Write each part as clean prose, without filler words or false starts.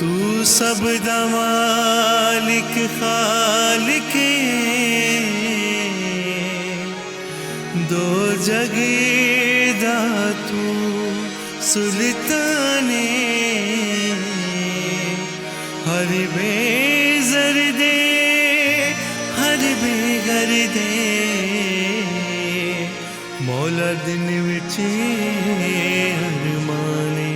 सब दा मालिक खालिक दो जगदा तू सुल्ताने हर बेज़र दे हर बेगर दे मौला दिन विच अरमाने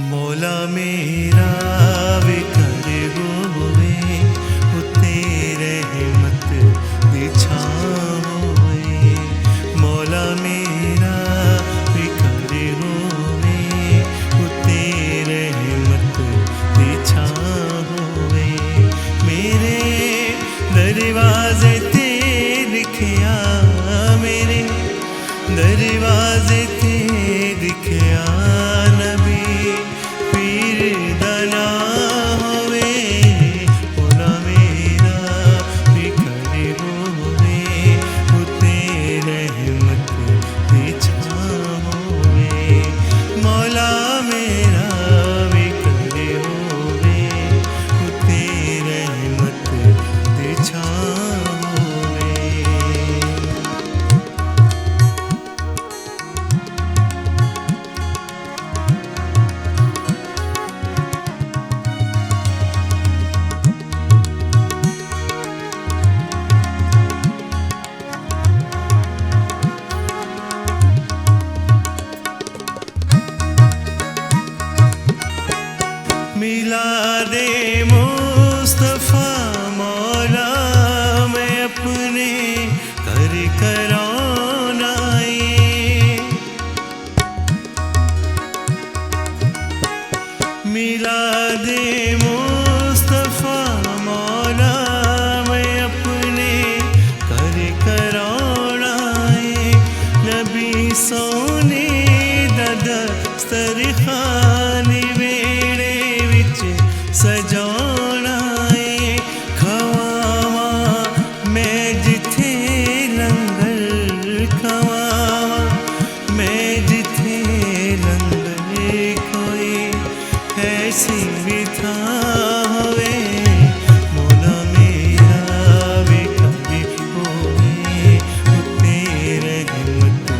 मौला मेरा विकर होवे उते रहमत दी छां होवे मौला मेरा विकर होवे उते रहमत दी छां होवे मेरे दरवाजे ते लिखिया मेरे दरवाजे ते लिखिया मिलादे मुस्तफा मौला मैं अपने घर करानाए मिलादे मुस्तफा मौला मैं अपने घर करानाए नबी सोने दस्तरखान सजाना है खवावा मैं जिथे लंगर खवावा मैं जिथे लंगर कोई ऐसी विधा होवे मौला मेरा विकरी होवे उते रहमत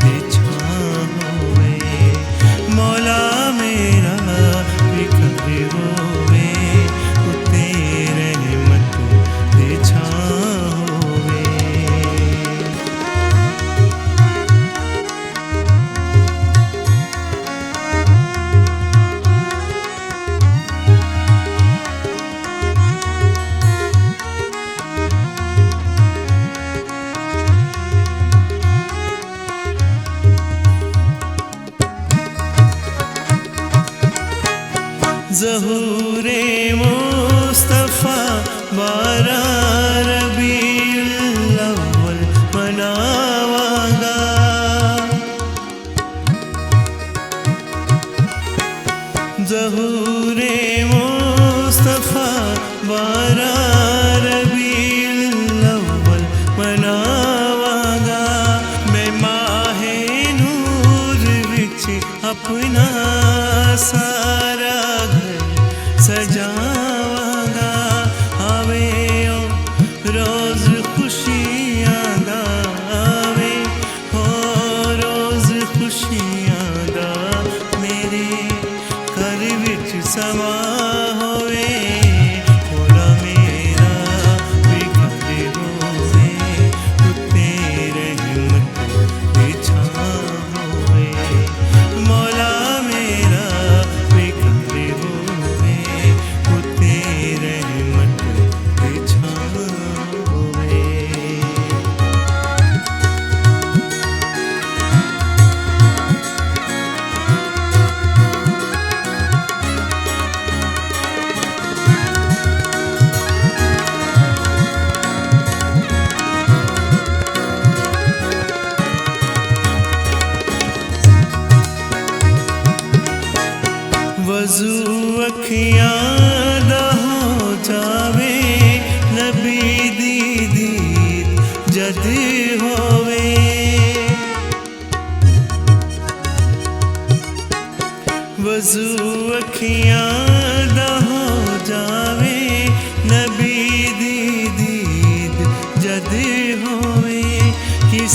दी छां होवे मौला मेरा विकरी होवे ज़हूरे मुस्तफ़ा बारा रबीउल अव्वल मनावांगा ज़हूरे मुस्तफ़ा बारा रबीउल अव्वल मनावांगा मैं माहे नूर विच अपना सारा सजावांगा आवे रोज खुशियां दा आवे हो रोज खुशियां दा मेरे घर विच समा होवे मौला मेरा विकर होवे उते रहमत दी छां होवे मौला मेरा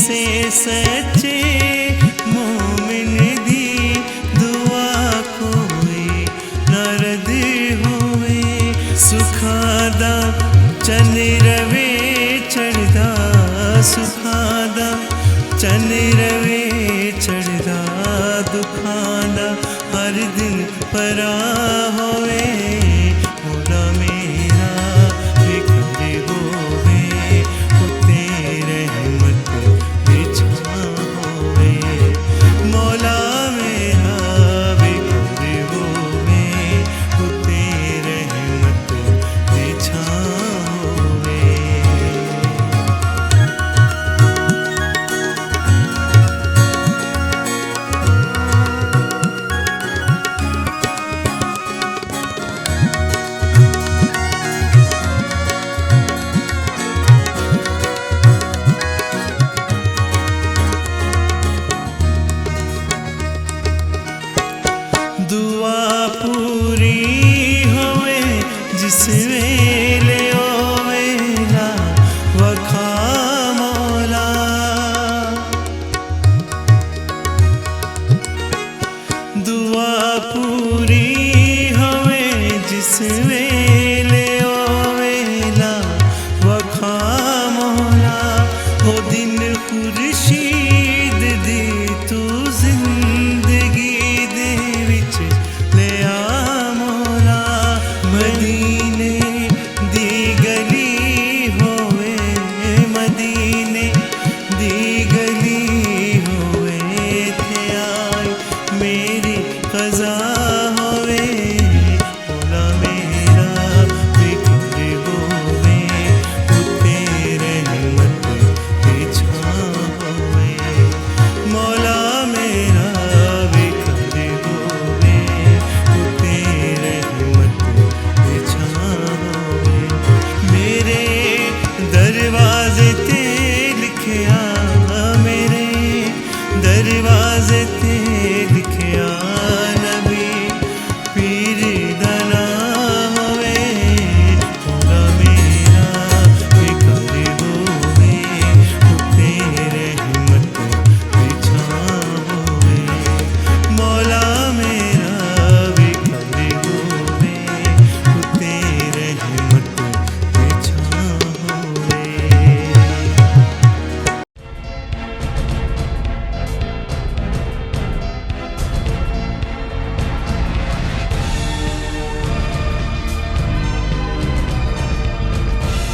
जिसे सच्चे मोमिन दी दुआ कोई नारद होवे सुखादा चन रवे चढ़दा सुखादा चन रवे चढ़दा दुखादा हर दिन परा होवे मोला मेरा विकर होवे उते रहमत बिछा होवे मौला मेरा विकर होवे उते रहमत बिछा होवे। दुआ पूरी होवे जिस वेले